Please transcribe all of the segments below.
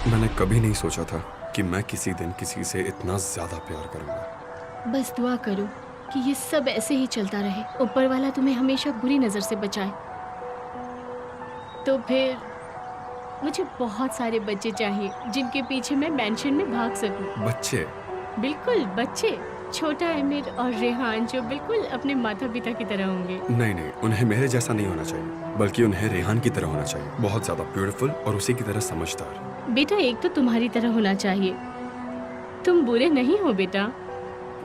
मैंने कभी नहीं सोचा था कि मैं किसी दिन किसी से इतना ज्यादा प्यार करूंगा। बस दुआ करो कि ये सब ऐसे ही चलता रहे, ऊपर वाला तुम्हें हमेशा बुरी नज़र से बचाए। तो फिर मुझे बहुत सारे बच्चे चाहिए जिनके पीछे मैं मैंशन में भाग सकूं। बच्चे? बिल्कुल बच्चे, छोटा एमिर और रेहान जो बिल्कुल अपने माता पिता की तरह होंगे। नहीं नहीं, उन्हें मेरे जैसा नहीं होना चाहिए, बल्कि उन्हें रेहान की तरह होना चाहिए, बहुत ज्यादा ब्यूटीफुल और उसी की तरह समझदार। बेटा एक तो तुम्हारी तरह होना चाहिए, तुम बुरे नहीं हो बेटा।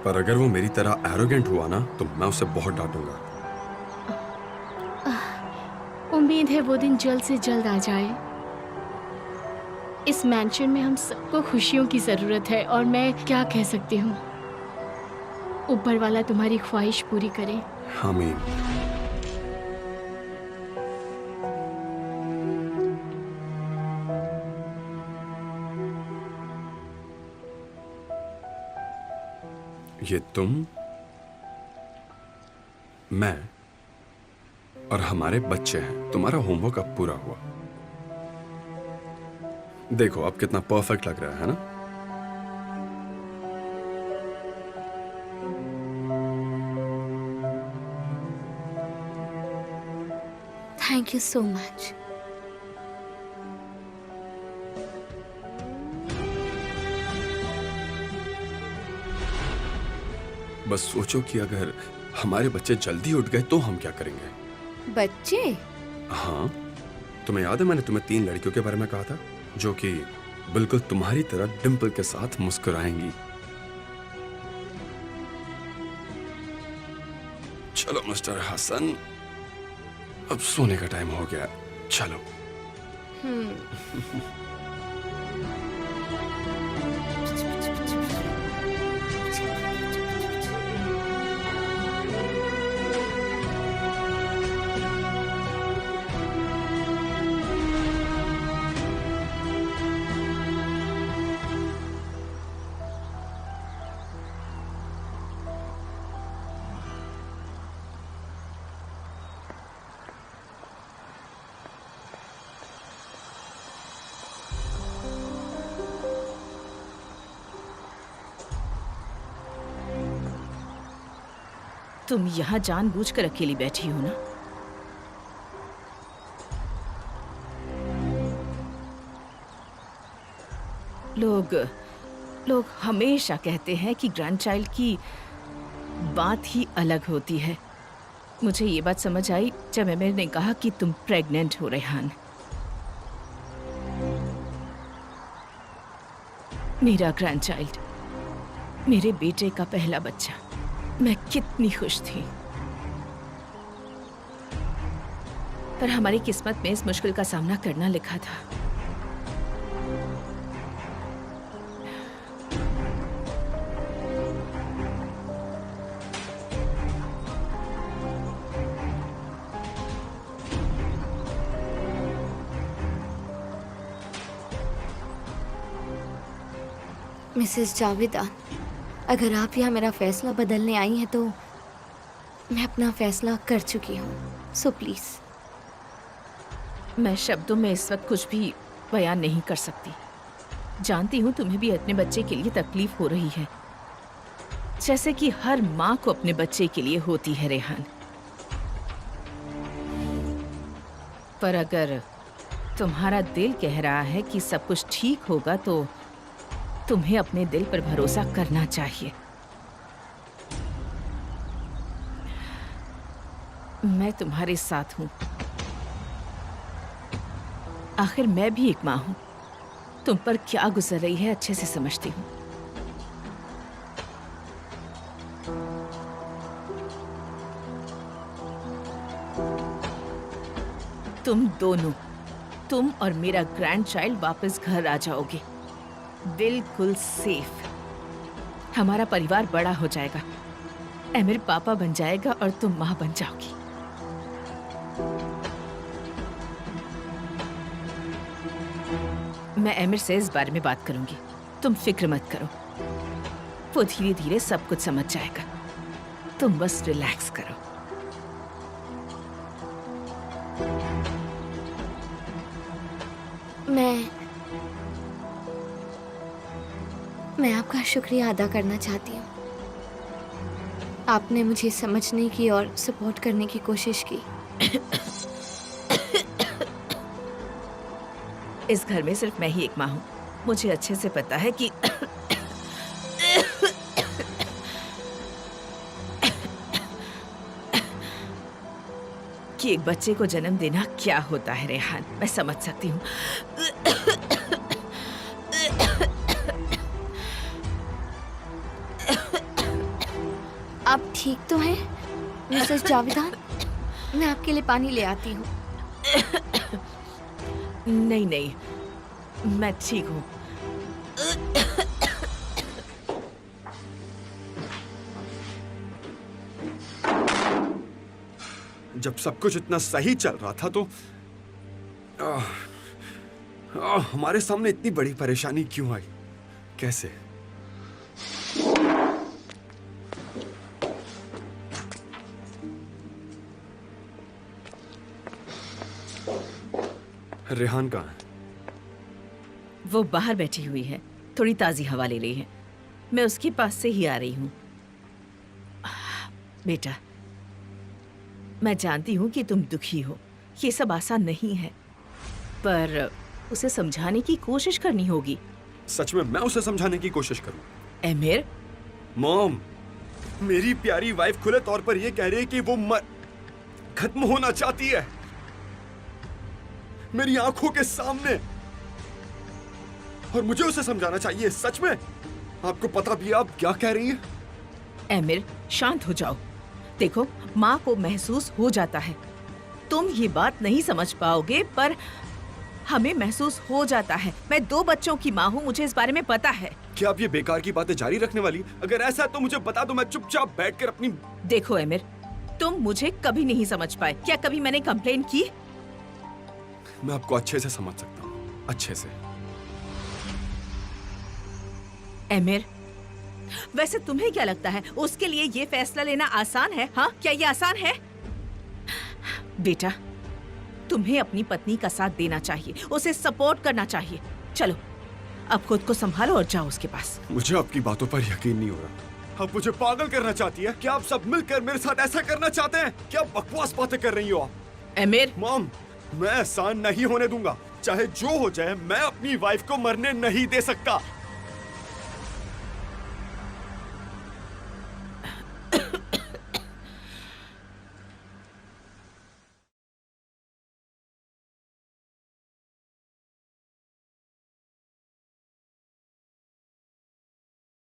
पर अगर वो मेरी तरह एरोगेंट हुआ ना तो मैं उसे बहुत डांटूंगा। उम्मीद है वो दिन जल्द से जल्द आ जाए। इस मैंशन में हम सबको खुशियों की जरूरत है और मैं क्या कह सकती हूँ, ऊपर वाला तुम्हारी ख्वाहिश पूरी करे। आमीन। ये तुम, मैं और हमारे बच्चे हैं। तुम्हारा होमवर्क अब पूरा हुआ। देखो अब कितना परफेक्ट लग रहा है ना। Thank you so much. बस सोचो कि अगर हमारे बच्चे जल्दी उठ गए तो हम क्या करेंगे। बच्चे? हाँ, तुम्हें याद है मैंने तुम्हें 3 लड़कियों के बारे में कहा था जो कि बिल्कुल तुम्हारी तरह डिम्पल के साथ मुस्कुराएंगी। चलो मिस्टर हसन, अब सोने का टाइम हो गया, चलो। तुम यहाँ जानबूझकर अकेली बैठी हो ना? लोग लोग हमेशा कहते हैं कि ग्रैंडचाइल्ड की बात ही अलग होती है। मुझे ये बात समझ आई जब एमिर ने कहा कि तुम प्रेग्नेंट हो रेहान। मेरा ग्रैंडचाइल्ड, मेरे बेटे का पहला बच्चा। मैं कितनी खुश थी। पर हमारी किस्मत में इस मुश्किल का सामना करना लिखा था। मिसेस जावेदा, अगर आप यहाँ मेरा फैसला बदलने आई हैं तो मैं अपना फैसला कर चुकी हूँ, सो प्लीज़। मैं शब्दों में इस वक्त कुछ भी बयान नहीं कर सकती। जानती हूँ तुम्हें भी अपने बच्चे के लिए तकलीफ हो रही है, जैसे कि हर माँ को अपने बच्चे के लिए होती है रेहान। पर अगर तुम्हारा दिल कह रहा है कि सब कुछ ठीक होगा तो तुम्हें अपने दिल पर भरोसा करना चाहिए। मैं तुम्हारे साथ हूं। आखिर मैं भी एक मां हूं। तुम पर क्या गुजर रही है अच्छे से समझती हूं। तुम दोनों, तुम और मेरा ग्रैंड चाइल्ड वापस घर आ जाओगे, बिल्कुल सेफ। हमारा परिवार बड़ा हो जाएगा। एमिर पापा बन जाएगा और तुम माँ बन जाओगी। मैं एमिर से इस बारे में बात करूंगी, तुम फिक्र मत करो। वो धीरे धीरे सब कुछ समझ जाएगा। तुम बस रिलैक्स करो। मैं आपका शुक्रिया अदा करना चाहती हूँ। आपने मुझे समझने की और सपोर्ट करने की कोशिश की। इस घर में सिर्फ मैं ही एक माँ हूँ। मुझे अच्छे से पता है कि एक बच्चे को जन्म देना क्या होता है रेहान। मैं समझ सकती हूँ। आप ठीक तो हैं मिसेस जावेदान? मैं आपके लिए पानी ले आती हूँ। नहीं नहीं, मैं ठीक हूँ। जब सब कुछ इतना सही चल रहा था तो हमारे सामने इतनी बड़ी परेशानी क्यों आई? कैसे? रेहान कहाँ है? वो बाहर बैठी हुई है, थोड़ी ताजी हवा ले रही है। मैं उसके पास से ही आ रही हूँ। बेटा, मैं जानती हूँ कि तुम दुखी हो, ये सब आसान नहीं है, पर उसे समझाने की कोशिश करनी होगी। सच में मैं उसे समझाने की कोशिश करूँ? एमिर, मॉम, मेरी प्यारी वाइफ खुले तौर पर यह कह रही है कि वो खत्म होना चाहती है मेरी आंखों के सामने, और मुझे उसे समझाना चाहिए। सच में आपको पता भी है आप क्या कह रही हैं? एमिर, शांत हो जाओ। देखो, माँ को महसूस हो जाता है। तुम ये बात नहीं समझ पाओगे, पर हमें महसूस हो जाता है। मैं 2 बच्चों की माँ हूँ, मुझे इस बारे में पता है। क्या आप ये बेकार की बातें जारी रखने वाली? अगर ऐसा है तो मुझे बता दो, मैं चुपचाप बैठकर अपनी... देखो एमिर, तुम मुझे कभी नहीं समझ पाए। क्या कभी मैंने कंप्लेन की? मैं आपको अच्छे से समझ सकता हूँ, अच्छे से। एमिर, वैसे तुम्हें क्या लगता है उसके लिए ये फैसला लेना आसान है? हाँ, क्या ये आसान है? बेटा, तुम्हें अपनी पत्नी का साथ देना चाहिए, उसे सपोर्ट करना चाहिए। चलो, अब खुद को संभालो और जाओ उसके पास। मुझे आपकी बातों पर यकीन नहीं हो रहा। आप मुझे पागल करना चाहती है? क्या आप सब मिलकर मेरे साथ ऐसा करना चाहते हैं? क्या बकवास बातें कर रही हो आप? एमिर, मॉम, मैं एहसान नहीं होने दूंगा। चाहे जो हो जाए, मैं अपनी वाइफ को मरने नहीं दे सकता।